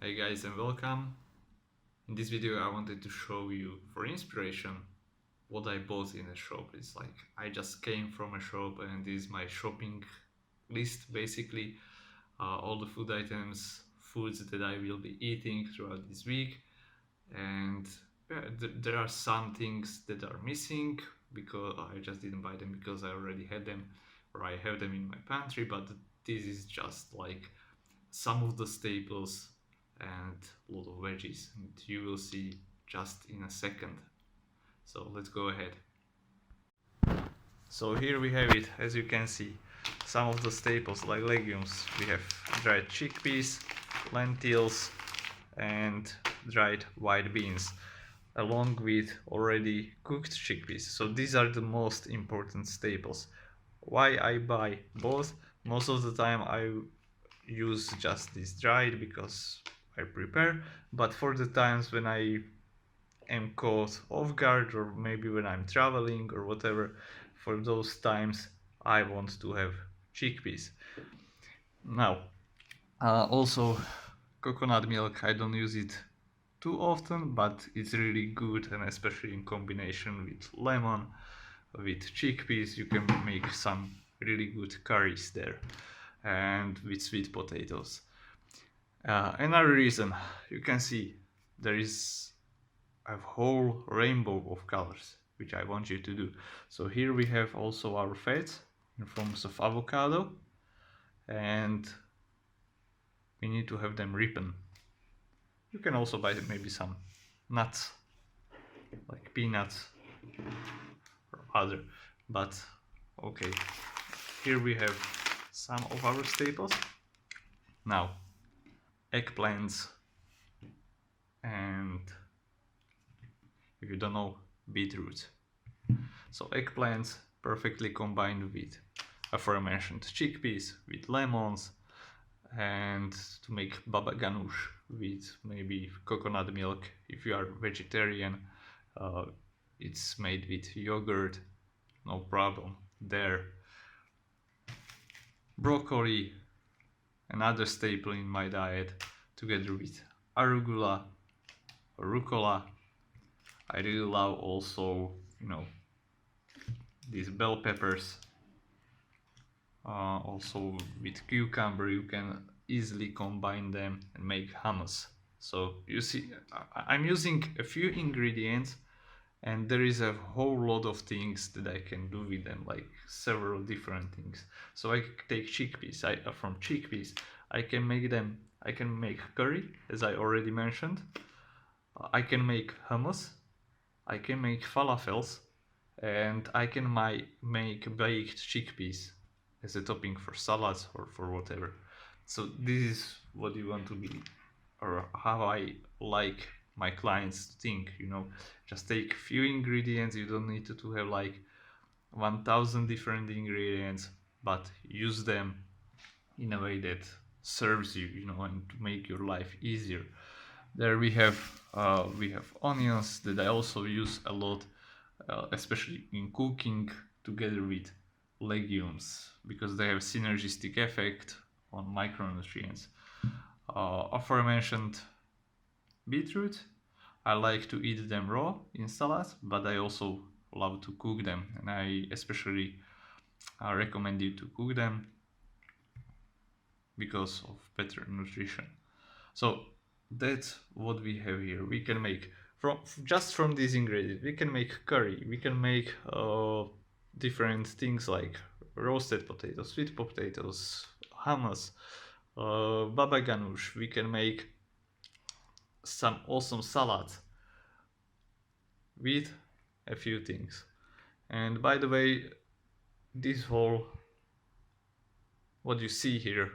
Hey guys and welcome. In this video I wanted to show you for inspiration what I bought in a shop. It's like I just came from a shop and this is my shopping list basically. All the food items, foods that I will be eating throughout this week, and there are some things that are missing because I just didn't buy them because I already had them or I have them in my pantry, but this is just like some of the staples and a lot of veggies, and you will see just in a second. So let's go ahead. So here we have it. As you can see, some of the staples like legumes. We have dried chickpeas, lentils, and dried white beans, along with already cooked chickpeas. So these are the most important staples. Why I buy both? Most of the time I use just this dried because I prepare, but for the times when I am caught off guard or maybe when I'm traveling or whatever, for those times I want to have chickpeas. Now, also coconut milk, I don't use it too often, but it's really good, and especially in combination with lemon, with chickpeas, you can make some really good curries there, and with sweet potatoes. Another reason, you can see there is a whole rainbow of colors, which I want you to do. So here we have also our fats in forms of avocado, and we need to have them ripen. You can also buy maybe some nuts, like peanuts or other, but okay. Here we have some of our staples. Now, eggplants, and if you don't know, beetroot. So eggplants perfectly combined with aforementioned chickpeas, with lemons, and to make baba ganoush with maybe coconut milk. If you are vegetarian, uh, it's made with yogurt, no problem there. Broccoli, another staple in my diet, together with arugula or rucola. I really love also, these bell peppers. Also with cucumber you can easily combine them and make hummus. So you see, I'm using a few ingredients and there is a whole lot of things that I can do with them, like several different things. So I take chickpeas. From chickpeas I can make curry, as I already mentioned. I can make hummus, I can make falafels, and I can make baked chickpeas as a topping for salads or for whatever. So this is what you want to be, or how I like my clients to think. Just take few ingredients. You don't need to have like 1000 different ingredients, but use them in a way that serves you, and to make your life easier. There we have onions that I also use a lot, especially in cooking together with legumes, because they have synergistic effect on micronutrients. Aforementioned beetroot, I like to eat them raw in salads, but I also love to cook them, and I especially recommend you to cook them because of better nutrition. So that's what we have here. We can make from these ingredients. We can make curry. We can make different things like roasted potatoes, sweet potatoes, hummus, baba ganoush. We can make some awesome salads with a few things. And by the way, this whole what you see here,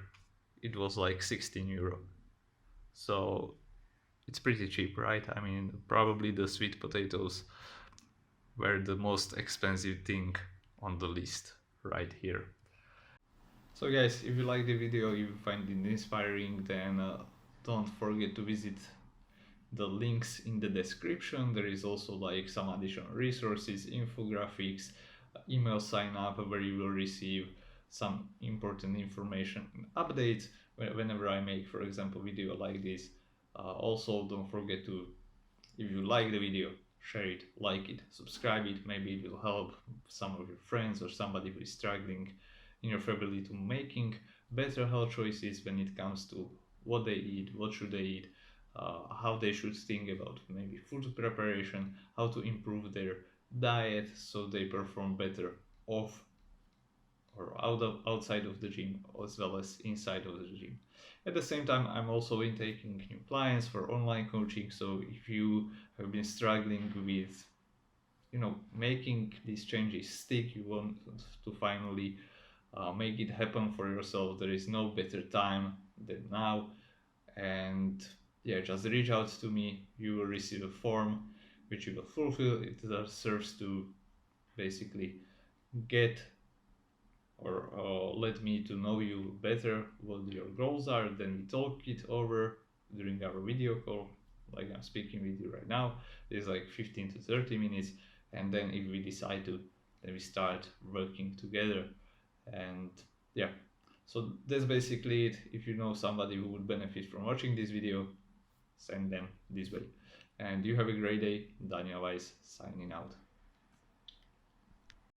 it was like 16 euro. So it's pretty cheap, right? I mean, probably the sweet potatoes were the most expensive thing on the list right here. So guys, if you like the video, if you find it inspiring, then don't forget to visit the links in the description. There is also like some additional resources, infographics, email sign up where you will receive some important information and updates whenever I make, for example, video like this. Also, don't forget to, if you like the video, share it, like it, subscribe it. Maybe it will help some of your friends or somebody who is struggling in your family to making better health choices when it comes to what they eat, what should they eat, how they should think about maybe food preparation, how to improve their diet so they perform better off or outside of the gym as well as inside of the gym. At the same time, I'm also taking new clients for online coaching. So if you have been struggling with, making these changes stick, you want to finally make it happen for yourself, there is no better time than now. And yeah, just reach out to me. You will receive a form which you will fulfill. It serves to basically get or let me to know you better, what your goals are. Then we talk it over during our video call, like I'm speaking with you right now. It's like 15 to 30 minutes, and then if we decide to, then we start working together. And yeah, so that's basically it. If you know somebody who would benefit from watching this video, send them this way. And you have a great day. Daniel Weiss signing out.